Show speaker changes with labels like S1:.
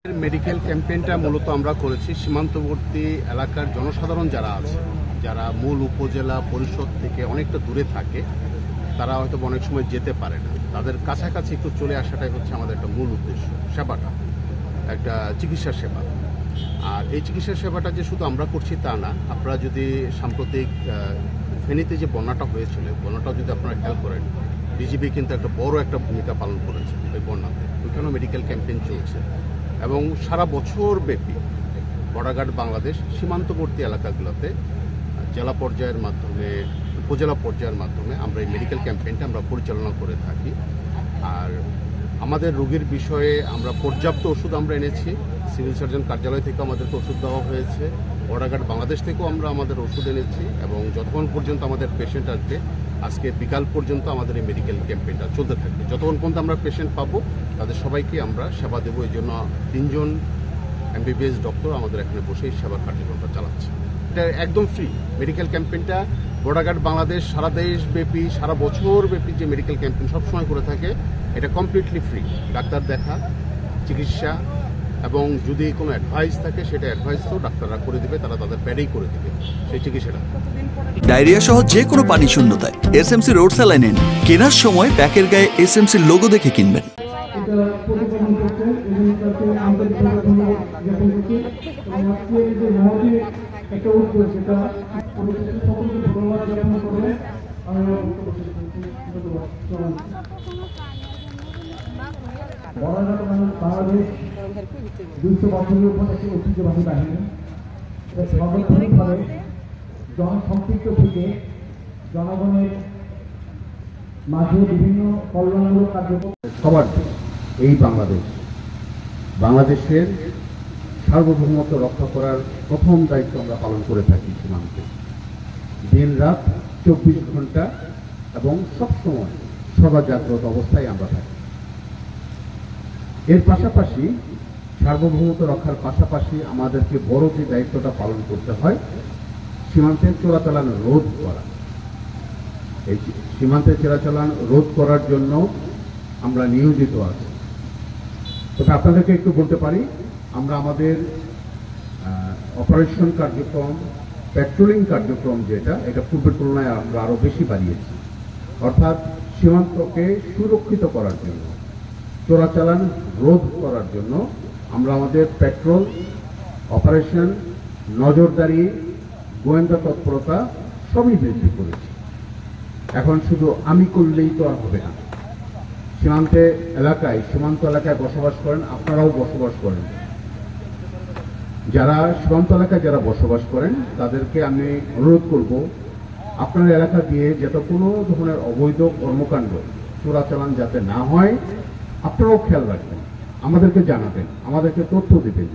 S1: Medical ক্যাম্পেইনটা মূলত আমরা করেছি সীমান্তবর্তী এলাকার জনসাধারণ যারা আছে, যারা মূল উপজেলা পরিষদ থেকে অনেকটা দূরে থাকে, তারা হয়তো অনেক সময় যেতে পারে না, তাদের কাছাকাছি একটু চলে আসাটাই হচ্ছে আমাদের একটা মূল উদ্দেশ্য। সেবাটা একটা চিকিৎসা সেবা। আর এই চিকিৎসা সেবাটা যে শুধু আমরা করছি তা না, আপনারা যদি সাম্প্রতিক ফেনীতে যে বন্যাটা হয়েছিল, বন্যাটাও যদি আপনারা খেয়াল করেন, বিজিবি কিন্তু একটা বড় একটা ভূমিকা পালন করেছে ওই বন্যাতে। ওইখানেও মেডিকেল ক্যাম্পেইন চলছে এবং সারা বছর ব্যাপী বর্ডার গার্ড বাংলাদেশ সীমান্তবর্তী এলাকাগুলোতে জেলা পর্যায়ের মাধ্যমে, উপজেলা পর্যায়ের মাধ্যমে আমরা এই মেডিকেল ক্যাম্পেইনটা আমরা পরিচালনা করে থাকি। আর আমাদের রোগীর বিষয়ে আমরা পর্যাপ্ত ওষুধ আমরা এনেছি, সিভিল সার্জন কার্যালয় থেকে আমাদেরকে ওষুধ দেওয়া হয়েছে, বর্ডার গার্ড বাংলাদেশ থেকেও আমরা আমাদের ওষুধ এনেছি এবং যতক্ষণ পর্যন্ত আমাদের পেশেন্ট আসবে, আজকে বিকাল পর্যন্ত আমাদের এই মেডিকেল ক্যাম্পেইনটা চলতে থাকবে। যতক্ষণ পর্যন্ত আমরা পেশেন্ট পাবো তাদের সবাইকে আমরা সেবা দেবো। এই জন্য 3 জন MBBS ডক্টর আমাদের এখানে বসে এই সেবা কার্যক্রমটা চালাচ্ছে। এটা একদম ফ্রি মেডিকেল ক্যাম্পেইনটা। বর্ডার গার্ড বাংলাদেশ সারা দেশব্যাপী, সারা বছর ব্যাপী যে মেডিকেল ক্যাম্পেইন সবসময় করে থাকে, এটা কমপ্লিটলি ফ্রি। ডাক্তার দেখা, চিকিৎসা এবং যদি কোনো অ্যাডভাইস থাকে সেটা অ্যাডভাইসও ডাক্তাররা করে দিবে, তারা তাদের প্যাডেই করে দিবে সেই চিকিৎসাটা।
S2: ডায়রিয়া সহ যে কোনো পানি শূন্যতায় এসএমসি রোড স্যালাইন নিন। কেনার সময় প্যাকের গায়ে এসএমসি লোগো দেখে কিনবেন।
S3: বাংলাদেশ 200 বছরের উপর একটি ঐতিহ্যবাহী বাহিনী। সর্বপ্রথমভাবে জনসম্পৃক্ত থেকে জনগণের মাঝে বিভিন্ন কল্যাণমূলক কার্যক্রম
S4: সবার এই বাংলাদেশের সার্বভৌমত্ব রক্ষা করার প্রথম দায়িত্ব আমরা পালন করে থাকি সীমান্তে। দিন রাত 24 ঘন্টা এবং সবসময় সদা জাগ্রত অবস্থায় আমরা থাকি। এর পাশাপাশি সার্বভৌমত্ব রক্ষার পাশাপাশি আমাদেরকে বড় যে দায়িত্বটা পালন করতে হয়, সীমান্তের চোরাচালান রোধ করা। এই সীমান্তের চোরাচালান রোধ করার জন্য আমরা নিয়োজিত আছি। তবে আপনাদেরকে একটু বলতে পারি, আমরা আমাদের অপারেশন কার্যক্রম, পেট্রোলিং কার্যক্রম যেটা, এটা পূর্বের তুলনায় আমরা আরো বেশি বাড়িয়েছি। অর্থাৎ সীমান্তকে সুরক্ষিত করার জন্য, চোরাচালান রোধ করার জন্য আমরা আমাদের পেট্রোল অপারেশন, নজরদারি, গোয়েন্দা তৎপরতা সবই বৃদ্ধি করেছি। এখন শুধু আমি করলেই তো আর হবে না। সীমান্ত এলাকায় বসবাস করেন, আপনারাও বসবাস করেন। যারা সীমান্ত এলাকায় যারা বসবাস করেন তাদেরকে আমি অনুরোধ করব, আপনার এলাকা দিয়ে যাতে কোনো ধরনের অবৈধ কর্মকাণ্ড, চোরাচালান যাতে না হয়, আপনারাও খেয়াল রাখবেন, আমাদেরকে জানাবেন, আমাদেরকে তথ্য দিবেন।